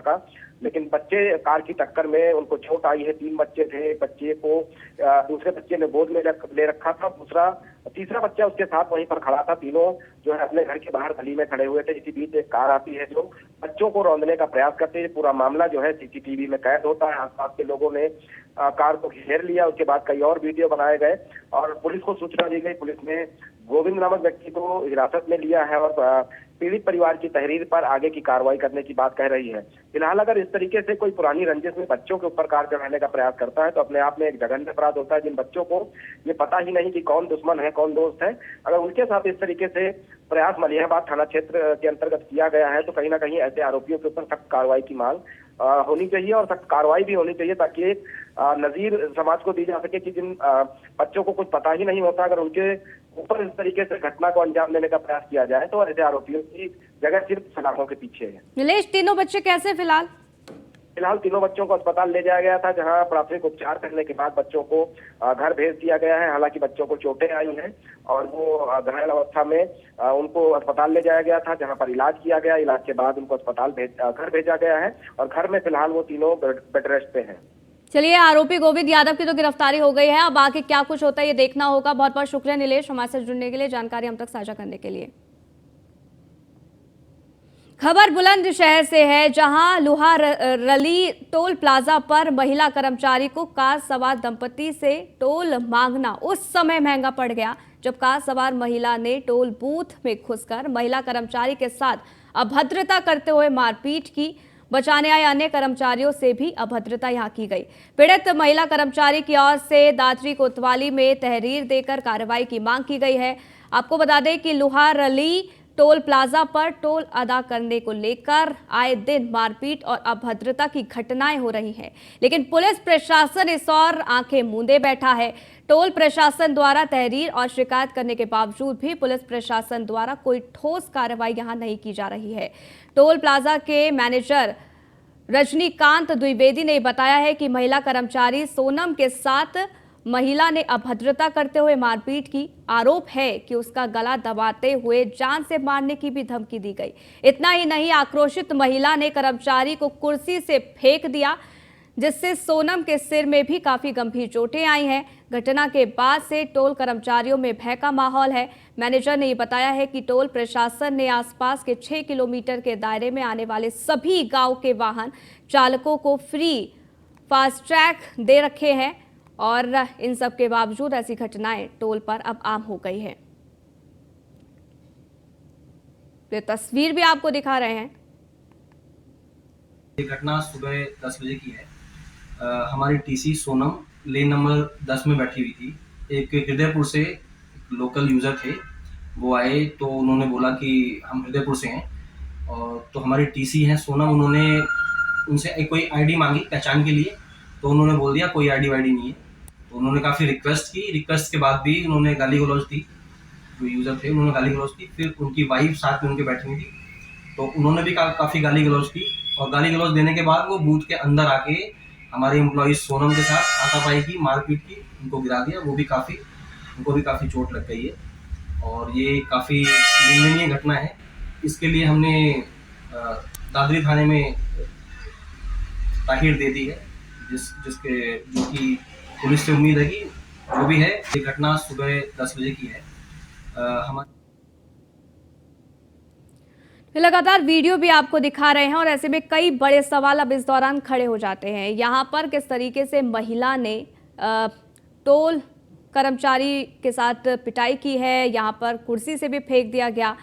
सका, लेकिन बच्चे कार की टक्कर में उनको चोट आई है। 3 बच्चे थे, एक बच्चे को दूसरे बच्चे ने गोद में ले रखा था, तीसरा बच्चा उसके साथ वहीं पर खड़ा था। तीनों जो है अपने घर के बाहर गली में खड़े हुए थे। इसी बीच एक कार आती है जो बच्चों को रौंदने का प्रयास करती है। पूरा मामला जो है सीसीटीवी में कैद होता है। आसपास के लोगों ने कार को घेर लिया। उसके बाद कई और वीडियो बनाए गए और पुलिस को सूचना दी गई। पुलिस ने गोविंद नामक व्यक्ति को हिरासत में लिया है और पीड़ित परिवार की तहरीर पर आगे की कार्रवाई करने की बात कह रही है। फिलहाल अगर इस तरीके से कोई पुरानी रंजिश में बच्चों के ऊपर कार चढ़ाने का प्रयास करता है तो अपने आप में एक जघन्य अपराध होता है। जिन बच्चों को ये पता ही नहीं कि कौन दुश्मन है कौन दोस्त है, अगर उनके साथ इस तरीके से प्रयास मलिहाबाद थाना क्षेत्र के अंतर्गत किया गया है तो कहीं ना कहीं ऐसे आरोपियों के ऊपर सख्त कार्रवाई की मांग होनी चाहिए और सख्त कार्रवाई भी होनी चाहिए, ताकि एक नजीर समाज को दी जा सके कि जिन बच्चों को कुछ पता ही नहीं होता, अगर उनके ऊपर इस तरीके से घटना को अंजाम देने का प्रयास किया जाए तो ऐसे आरोपियों की जगह सिर्फ सलाखों के पीछे है। नीलेश, तीनों बच्चे कैसे फिलहाल तीनों बच्चों को अस्पताल ले जाया गया था, जहां प्राथमिक उपचार करने के बाद बच्चों को घर भेज दिया गया है। हालांकि बच्चों को चोटें आई हैं और वो घायल अवस्था में उनको अस्पताल ले जाया गया था, जहां पर इलाज किया गया। इलाज के बाद उनको घर भेजा गया है और घर में फिलहाल वो तीनों बेड रेस्ट पे हैं। चलिए, आरोपी गोविंद यादव की तो गिरफ्तारी हो गई है, अब आगे क्या कुछ होता है ये देखना होगा। बहुत बहुत शुक्रिया नीलेश, हमारे साथ जुड़ने के लिए, जानकारी हम तक साझा करने के लिए। खबर बुलंदशहर से है, जहां लुहारली टोल प्लाजा पर महिला कर्मचारी को कार सवार दंपति से टोल मांगना उस समय महंगा पड़ गया जब कार सवार महिला ने टोल बूथ में घुसकर महिला कर्मचारी के साथ अभद्रता करते हुए मारपीट की। बचाने आए अन्य कर्मचारियों से भी अभद्रता यहां की गई। पीड़ित महिला कर्मचारी की ओर से दादरी कोतवाली में तहरीर देकर कार्रवाई की मांग की गई है। आपको बता दें कि लुहारली टोल प्लाजा पर टोल अदा करने को लेकर आए दिन मारपीट और अभद्रता की घटनाएं हो रही हैं, लेकिन पुलिस प्रशासन इस ओर आंखें मूंदे बैठा है। टोल प्रशासन द्वारा तहरीर और शिकायत करने के बावजूद भी पुलिस प्रशासन द्वारा कोई ठोस कार्रवाई यहां नहीं की जा रही है। टोल प्लाजा के मैनेजर रजनीकांत द्विवेदी ने बताया है कि महिला कर्मचारी सोनम के साथ महिला ने अभद्रता करते हुए मारपीट की। आरोप है कि उसका गला दबाते हुए जान से मारने की भी धमकी दी गई। इतना ही नहीं, आक्रोशित महिला ने कर्मचारी को कुर्सी से फेंक दिया, जिससे सोनम के सिर में भी काफी गंभीर चोटें आई हैं। घटना के बाद से टोल कर्मचारियों में भय का माहौल है। मैनेजर ने बताया है कि टोल प्रशासन ने आसपास के 6 किलोमीटर के दायरे में आने वाले सभी गांव के वाहन चालकों को फ्री फास्ट ट्रैक दे रखे हैं और इन सब के बावजूद ऐसी घटनाएं टोल पर अब आम हो गई है। ये तस्वीर भी आपको दिखा रहे हैं। ये घटना सुबह 10 बजे की है। हमारी टीसी सोनम लेन नंबर 10 में बैठी हुई थी। एक हृदयपुर से लोकल यूजर थे, वो आए तो उन्होंने बोला कि हम हृदयपुर से हैं और तो हमारी टीसी हैं सोनम, उन्होंने उनसे कोई आईडी मांगी पहचान के लिए, तो उन्होंने बोल दिया कोई आईडी वाईडी नहीं है। तो उन्होंने काफ़ी रिक्वेस्ट की, रिक्वेस्ट के बाद भी उन्होंने गाली गलौज दी। जो यूज़र थे उन्होंने गाली गलौज की। फिर उनकी वाइफ साथ में उनके बैठी हुई थी, तो उन्होंने भी काफ़ी गाली गलौज की और गाली गलौज देने के बाद वो बूथ के अंदर आके हमारे एम्प्लॉइज सोनम के साथ हाथापाई की, मारपीट की, उनको गिरा दिया। उनको भी काफ़ी चोट लग गई है और ये काफ़ी निंदनीय घटना है। इसके लिए हमने दादरी थाने में ताहीर दे दी है, जो कि पुलिस से उम्मीद है कि जो भी है। ये घटना सुबह 10 बजे की है। लगातार वीडियो भी आपको दिखा रहे हैं और ऐसे में कई बड़े सवाल अब इस दौरान खड़े हो जाते हैं। यहाँ पर किस तरीके से महिला ने टोल कर्मचारी के साथ पिटाई की है, यहाँ पर कुर्सी से भी फेंक दिया गया।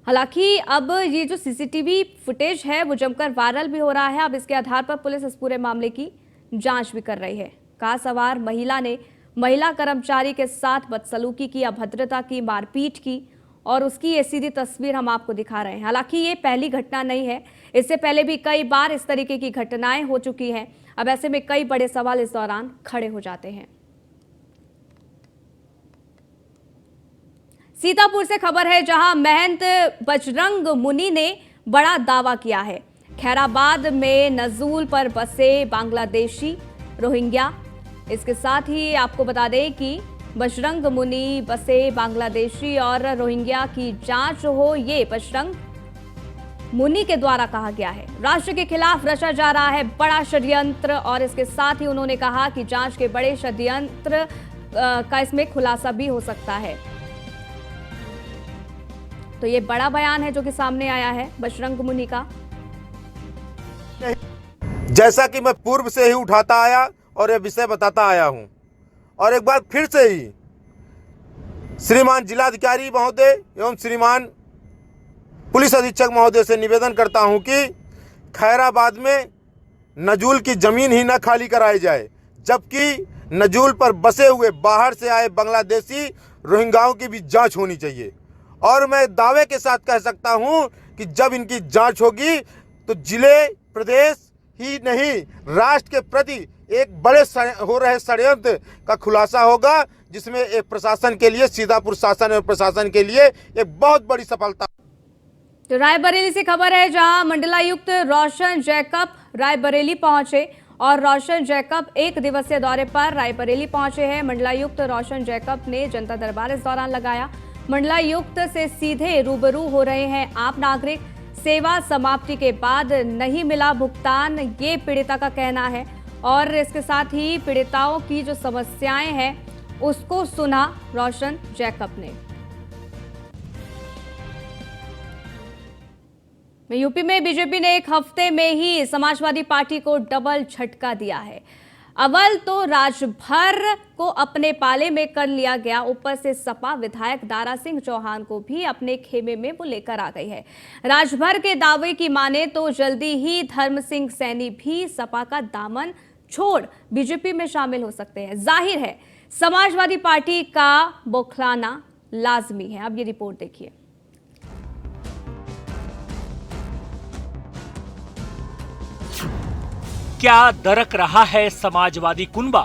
हालांकि अब ये जो सीसीटीवी फुटेज है वो जमकर वायरल भी हो रहा है। अब इसके आधार पर पुलिस इस पूरे मामले की जांच भी कर रही है। कार सवार महिला ने महिला कर्मचारी के साथ बदसलूकी की, अभद्रता की, मारपीट की और उसकी ये सीधी तस्वीर हम आपको दिखा रहे हैं। हालांकि ये पहली घटना नहीं है, इससे पहले भी कई बार इस तरीके की घटनाएं हो चुकी हैं। अब ऐसे में कई बड़े सवाल इस दौरान खड़े हो जाते हैं। सीतापुर से खबर है, जहां महंत बजरंग मुनि ने बड़ा दावा किया है। खैराबाद में नजूल पर बसे बांग्लादेशी रोहिंग्या। इसके साथ ही आपको बता दें कि बजरंग मुनि बसे बांग्लादेशी और रोहिंग्या की जांच हो, ये बजरंग मुनि के द्वारा कहा गया है। राष्ट्र के खिलाफ रचा जा रहा है बड़ा षड्यंत्र और इसके साथ ही उन्होंने कहा कि जांच के बड़े षड्यंत्र का इसमें खुलासा भी हो सकता है। तो ये बड़ा बयान है जो कि सामने आया है बजरंग मुनि का। जैसा कि मैं पूर्व से ही उठाता आया और यह विषय बताता आया हूं, और एक बार फिर से ही श्रीमान जिलाधिकारी महोदय एवं श्रीमान पुलिस अधीक्षक महोदय से निवेदन करता हूं कि खैराबाद में नजूल की ज़मीन ही न खाली कराई जाए, जबकि नजूल पर बसे हुए बाहर से आए बांग्लादेशी रोहिंग्याओं की भी जांच होनी चाहिए। और मैं दावे के साथ कह सकता हूं कि जब इनकी जांच होगी तो जिले, प्रदेश ही नहीं, राष्ट्र के प्रति एक बड़े हो रहे षड्यंत्र का खुलासा होगा, जिसमें एक प्रशासन के लिए, सीतापुर शासन और प्रशासन के लिए एक बहुत बड़ी सफलता। तो रायबरेली से खबर है, जहां मंडलायुक्त रोशन जैकब रायबरेली पहुंचे और रोशन जैकब एक दिवसीय दौरे पर रायबरेली पहुंचे हैं। मंडलायुक्त रोशन जैकब ने जनता दरबार इस दौरान लगाया। मंडलायुक्त से सीधे रूबरू हो रहे हैं आम नागरिक। सेवा समाप्ति के बाद नहीं मिला भुगतान, ये पीड़िता का कहना है। और इसके साथ ही पीड़िताओं की जो समस्याएं हैं उसको सुना रोशन जैकब ने। यूपी में बीजेपी ने एक हफ्ते में ही समाजवादी पार्टी को डबल झटका दिया है। अव्वल तो राजभर को अपने पाले में कर लिया गया, ऊपर से सपा विधायक दारा सिंह चौहान को भी अपने खेमे में वो लेकर आ गई है। राजभर के दावे की माने तो जल्दी ही धर्म सिंह सैनी भी सपा का दामन छोड़ बीजेपी में शामिल हो सकते हैं। जाहिर है समाजवादी पार्टी का बौखलाना लाजमी है। अब ये रिपोर्ट देखिए। क्या दरक रहा है समाजवादी कुनबा?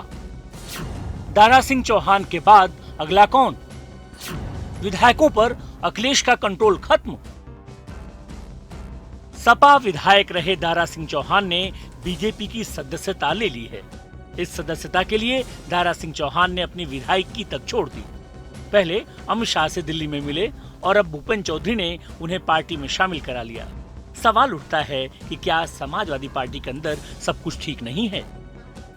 दारा सिंह चौहान के बाद अगला कौन? विधायकों पर अखिलेश का कंट्रोल खत्म। सपा विधायक रहे दारा सिंह चौहान ने बीजेपी की सदस्यता ले ली है। इस सदस्यता के लिए दारा सिंह चौहान ने अपनी विधायकी तक छोड़ दी। पहले अमित शाह से दिल्ली में मिले और अब भूपेंद्र चौधरी ने उन्हें पार्टी में शामिल करा लिया। सवाल उठता है कि क्या समाजवादी पार्टी के अंदर सब कुछ ठीक नहीं है?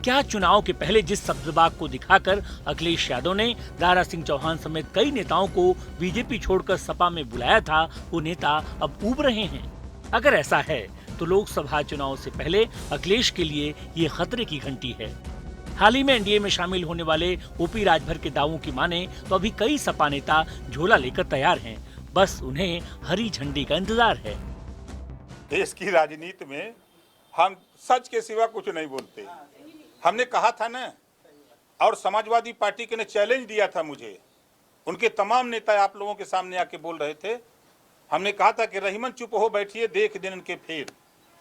क्या चुनाव के पहले जिस सब्जबाग को दिखाकर अखिलेश यादव ने दारा सिंह चौहान समेत कई नेताओं को बीजेपी छोड़कर सपा में बुलाया था, वो नेता अब ऊब रहे हैं? अगर ऐसा है तो लोकसभा चुनाव से पहले अखिलेश के लिए ये खतरे की घंटी है। हाल ही में एनडीए में शामिल होने वाले ओपी राजभर के दावों की माने तो अभी कई सपा नेता झोला लेकर तैयार हैं, बस उन्हें हरी झंडी का इंतजार है। देश की राजनीति में हम सच के सिवा कुछ नहीं बोलते। हमने कहा था ना, और समाजवादी पार्टी के ने चैलेंज दिया था मुझे, उनके तमाम नेता आप लोगों के सामने आके बोल रहे थे। हमने कहा था कि रहीमन चुप हो बैठिए, देख दिन इनके फिर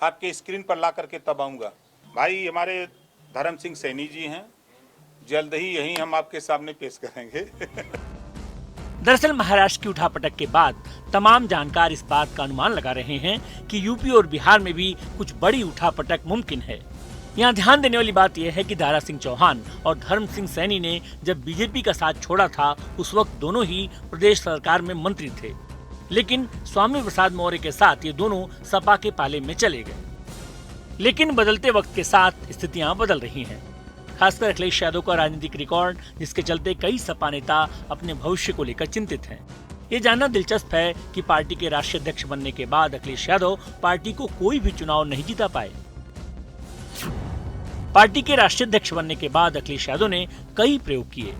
आपके स्क्रीन पर ला करके तब आऊंगा। भाई हमारे धर्म सिंह सैनी जी हैं, जल्द ही यही हम आपके सामने पेश करेंगे। दरअसल महाराष्ट्र की उठापटक के बाद तमाम जानकार इस बात का अनुमान लगा रहे हैं कि यूपी और बिहार में भी कुछ बड़ी उठापटक मुमकिन है। यहाँ ध्यान देने वाली बात यह है कि दारा सिंह चौहान और धर्म सिंह सैनी ने जब बीजेपी का साथ छोड़ा था, उस वक्त दोनों ही प्रदेश सरकार में मंत्री थे, लेकिन स्वामी प्रसाद मौर्य के साथ ये दोनों सपा के पाले में चले गए। लेकिन बदलते वक्त के साथ स्थितियां बदल रही हैं। खासकर अखिलेश यादव का राजनीतिक रिकॉर्ड, जिसके चलते कई सपा नेता अपने भविष्य को लेकर चिंतित हैं। ये जानना दिलचस्प है कि पार्टी के राष्ट्रीय अध्यक्ष बनने के बाद अखिलेश यादव पार्टी को कोई भी चुनाव नहीं जीता पाए। पार्टी के राष्ट्रीय अध्यक्ष बनने के बाद अखिलेश यादव ने कई प्रयोग किए।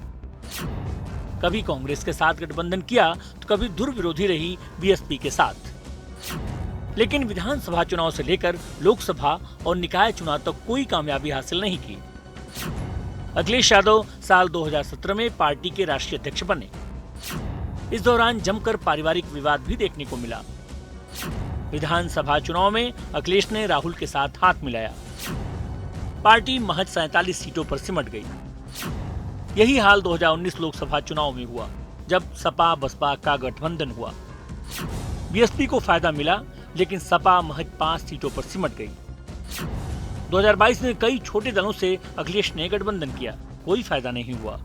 कभी कांग्रेस के साथ गठबंधन किया तो कभी दुर्विरोधी रही बीएसपी के साथ, लेकिन विधानसभा चुनाव से लेकर लोकसभा और निकाय चुनाव तक कोई कामयाबी हासिल नहीं की। अखिलेश यादव साल 2017 में पार्टी के राष्ट्रीय अध्यक्ष बने। इस दौरान जमकर पारिवारिक विवाद भी देखने को मिला। विधानसभा चुनाव में अखिलेश ने राहुल के साथ हाथ मिलाया। पार्टी महज 47 सीटों पर सिमट गई। यही हाल 2019 लोकसभा चुनाव में हुआ, जब सपा बसपा का गठबंधन हुआ। बीएसपी को फायदा मिला, लेकिन सपा महज 5 सीटों पर सिमट गई। 2022 में कई छोटे दलों से अखिलेश ने गठबंधन किया, कोई फायदा नहीं हुआ।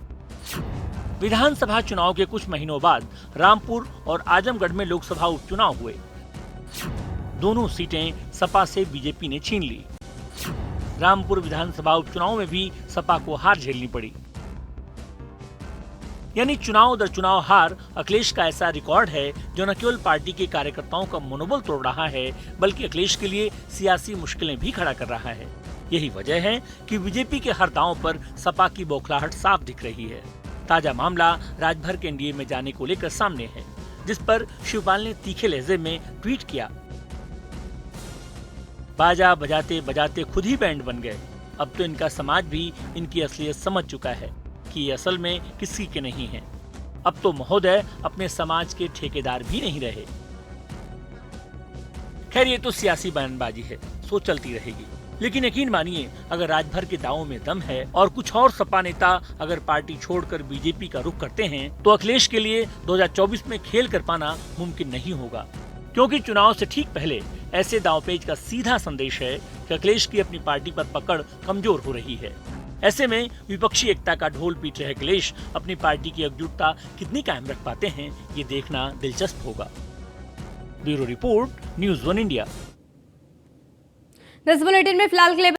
विधानसभा चुनाव के कुछ महीनों बाद रामपुर और आजमगढ़ में लोकसभा उपचुनाव हुए। दोनों सीटें सपा से बीजेपी ने छीन ली। रामपुर विधानसभा उपचुनाव में भी सपा को हार झेलनी पड़ी। यानी चुनाव दर चुनाव हार अखिलेश का ऐसा रिकॉर्ड है जो न केवल पार्टी के कार्यकर्ताओं का मनोबल तोड़ रहा है, बल्कि अखिलेश के लिए सियासी मुश्किलें भी खड़ा कर रहा है। यही वजह है कि बीजेपी के हर दांव पर सपा की बौखलाहट साफ दिख रही है। ताजा मामला राजभर के एनडीए में जाने को लेकर सामने है, जिस पर शिवपाल ने तीखे लहजे में ट्वीट किया, बाजा बजाते बजाते खुद ही बैंड बन गए। अब तो इनका समाज भी इनकी असलियत समझ चुका है कि ये असल में किसी के नहीं हैं। अब तो महोदय अपने समाज के ठेकेदार भी नहीं रहे। खैर, ये तो सियासी बयानबाजी है, सो चलती रहेगी। लेकिन यकीन मानिए, अगर राजभर के दावों में दम है और कुछ और सपा नेता अगर पार्टी छोड़कर बीजेपी का रुख करते हैं, तो अखिलेश के लिए 2024 में खेल कर पाना मुमकिन नहीं होगा। क्योंकि चुनाव से ठीक पहले ऐसे दांवपेच का सीधा संदेश है कि अखिलेश की अपनी पार्टी पर पकड़ कमजोर हो रही है। ऐसे में विपक्षी एकता का ढोल पीट रहे अखिलेश अपनी पार्टी की एकजुटता कितनी कायम रख पाते हैं, ये देखना दिलचस्प होगा। Bureau report, news 1 India. इस बुलेटिन में फिलहाल के लिए